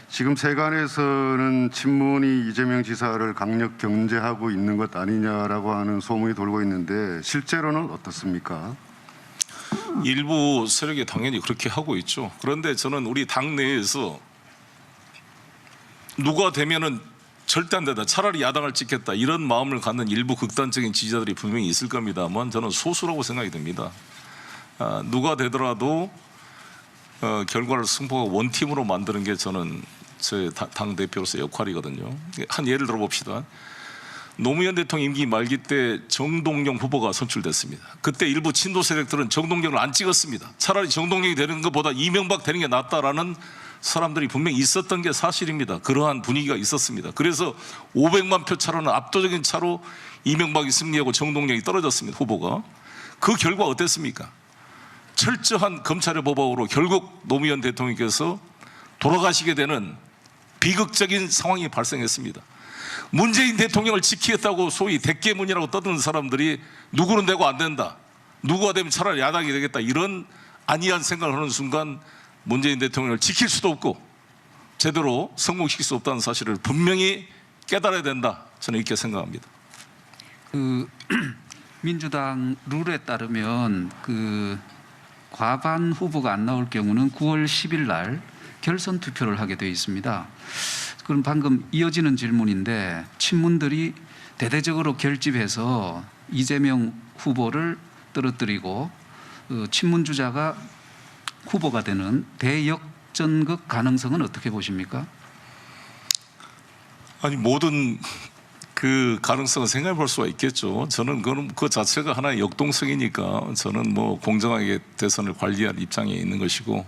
지금 세간에서는 친문이 이재명 지사를 강력 견제하고 있는 것 아니냐라고 하는 소문이 돌고 있는데 실제로는 어떻습니까? 일부 세력이 당연히 그렇게 하고 있죠. 그런데 저는 우리 당 내에서 누가 되면은 절대 안 된다, 차라리 야당을 찍겠다, 이런 마음을 갖는 일부 극단적인 지지자들이 분명히 있을 겁니다만 저는 소수라고 생각이 듭니다. 누가 되더라도 결과를 승부가 원팀으로 만드는 게 저는 제 당 대표로서 역할이거든요. 한 예를 들어봅시다. 노무현 대통령 임기 말기 때 정동영 후보가 선출됐습니다. 그때 일부 친도 세력들은 정동영을 안 찍었습니다. 차라리 정동영이 되는 것보다 이명박 되는 게 낫다라는 사람들이 분명히 있었던 게 사실입니다. 그러한 분위기가 있었습니다. 그래서 500만 표 차로는 압도적인 차로 이명박이 승리하고 정동영이 떨어졌습니다. 후보가. 그 결과 어땠습니까? 철저한 검찰의 보복으로 결국 노무현 대통령께서 돌아가시게 되는 비극적인 상황이 발생했습니다. 문재인 대통령을 지키겠다고 소위 대깨문이라고 떠드는 사람들이 누구는 되고 안 된다, 누구가 되면 차라리 야당이 되겠다, 이런 안이한 생각을 하는 순간 문재인 대통령을 지킬 수도 없고 제대로 성공시킬 수 없다는 사실을 분명히 깨달아야 된다, 저는 이렇게 생각합니다. 민주당 룰에 따르면 과반 후보가 안 나올 경우는 9월 10일 날 결선 투표를 하게 되어 있습니다. 그럼 방금 이어지는 질문인데, 친문들이 대대적으로 결집해서 이재명 후보를 떨어뜨리고 친문 주자가 후보가 되는 대역전극 가능성은 어떻게 보십니까? 아니, 모든 그 가능성은 생각해 볼 수가 있겠죠. 저는 그 자체가 하나의 역동성이니까 저는 뭐 공정하게 대선을 관리할 입장에 있는 것이고,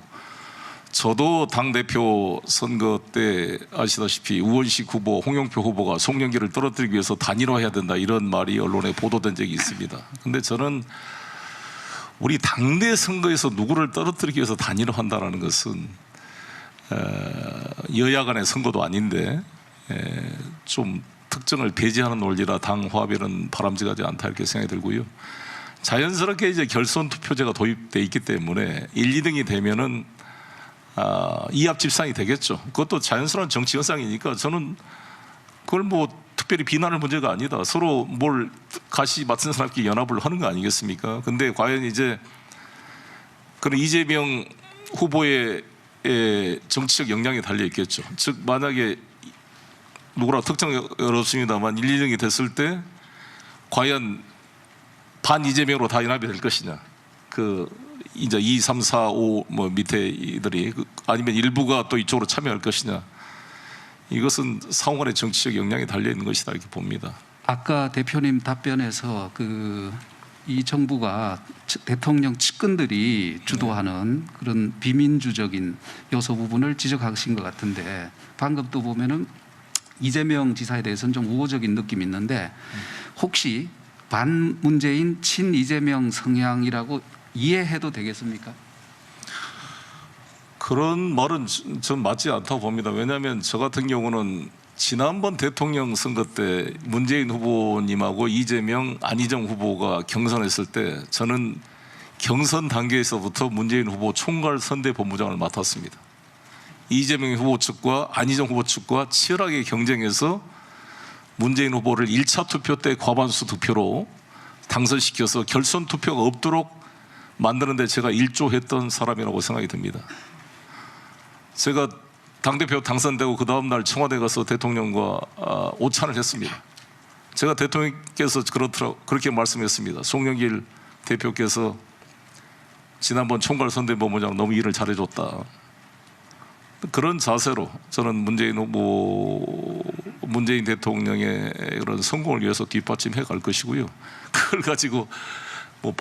저도 당대표 선거 때 아시다시피 우원식 후보, 홍영표 후보가 송영길을 떨어뜨리기 위해서 단일화해야 된다, 이런 말이 언론에 보도된 적이 있습니다. 근데 저는 우리 당내 선거에서 누구를 떨어뜨리기 위해서 단일화한다는 것은 여야 간의 선거도 아닌데 좀 특정을 배제하는 논리라 당 화합에는 바람직하지 않다, 이렇게 생각이 들고요. 자연스럽게 이제 결선 투표제가 도입돼 있기 때문에 1, 2등이 되면은 이합 집산이 되겠죠. 그것도 자연스러운 정치 현상이니까 저는 그걸 뭐 특별히 비난할 문제가 아니다. 서로 뭘 가시 맡은 사람끼리 연합을 하는 거 아니겠습니까? 근데 과연 이제 그런 이재명 후보의 정치적 역량이 달려 있겠죠. 즉 만약에 누구라 특정이 어렵습니다만 1, 2등이 됐을 때 과연 반 이재명으로 다 연합이 될 것이냐, 이제 2, 3, 4, 5 뭐 밑에 이들이 아니면 일부가 또 이쪽으로 참여할 것이냐, 이것은 상호간의 정치적 역량이 달려 있는 것이다, 이렇게 봅니다. 아까 대표님 답변에서 이 정부가 대통령 측근들이 주도하는 그런 비민주적인 요소 부분을 지적하신 것 같은데, 방금 또 보면은 이재명 지사에 대해서는 좀 우호적인 느낌이 있는데, 혹시 반문재인 친 이재명 성향이라고 이해해도 되겠습니까? 그런 말은 전 맞지 않다고 봅니다. 왜냐하면 저 같은 경우는 지난번 대통령 선거 때 문재인 후보님하고 이재명, 안희정 후보가 경선했을 때 저는 경선 단계에서부터 문재인 후보 총괄 선대본부장을 맡았습니다. 이재명 후보 측과 안희정 후보 측과 치열하게 경쟁해서 문재인 후보를 1차 투표 때 과반수 득표로 당선시켜서 결선 투표가 없도록 만드는 데 제가 일조했던 사람이라고 생각이 듭니다. 제가 당대표 당선되고 그 다음날 청와대 가서 대통령과 오찬을 했습니다. 제가 대통령께서 그렇게 말씀했습니다. 송영길 대표께서 지난번 총괄 선대본부장 너무 일을 잘해줬다. 그런 자세로 저는 문재인 대통령의 그런 성공을 위해서 뒷받침해 갈 것이고요. 그걸 가지고 뭐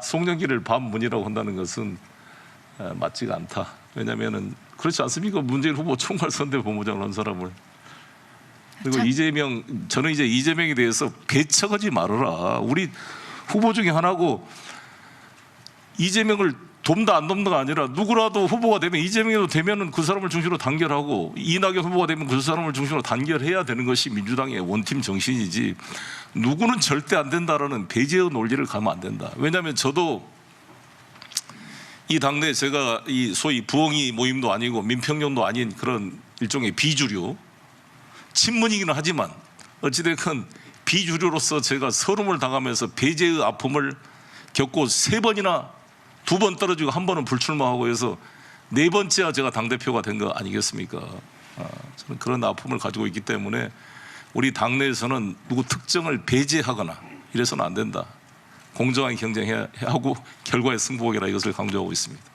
송영길을 반문이라고 한다는 것은 맞지가 않다. 왜냐하면은 그렇지 않습니까? 문재인 후보 총괄 선대본부장을 한 사람을. 그리고 저는 이제 이재명에 대해서 배척하지 말아라. 우리 후보 중에 하나고, 이재명을 돕다 안 돕다가 아니라 누구라도 후보가 되면, 이재명이라도 되면은 그 사람을 중심으로 단결하고, 이낙연 후보가 되면 그 사람을 중심으로 단결해야 되는 것이 민주당의 원팀 정신이지, 누구는 절대 안 된다라는 배제의 논리를 가면 안 된다. 왜냐하면 저도 이 당내 제가 이 소위 부엉이 모임도 아니고 민평년도 아닌 그런 일종의 비주류 친문이기는 하지만 어찌됐건 비주류로서 제가 서름을 당하면서 배제의 아픔을 겪고 3번이나 2번 떨어지고 1번은 불출마하고 해서 4번째야 제가 당대표가 된 거 아니겠습니까? 저는 그런 아픔을 가지고 있기 때문에 우리 당내에서는 누구 특정을 배제하거나 이래서는 안 된다. 공정하게 경쟁해야 하고 결과에 승부하라 이것을 강조하고 있습니다.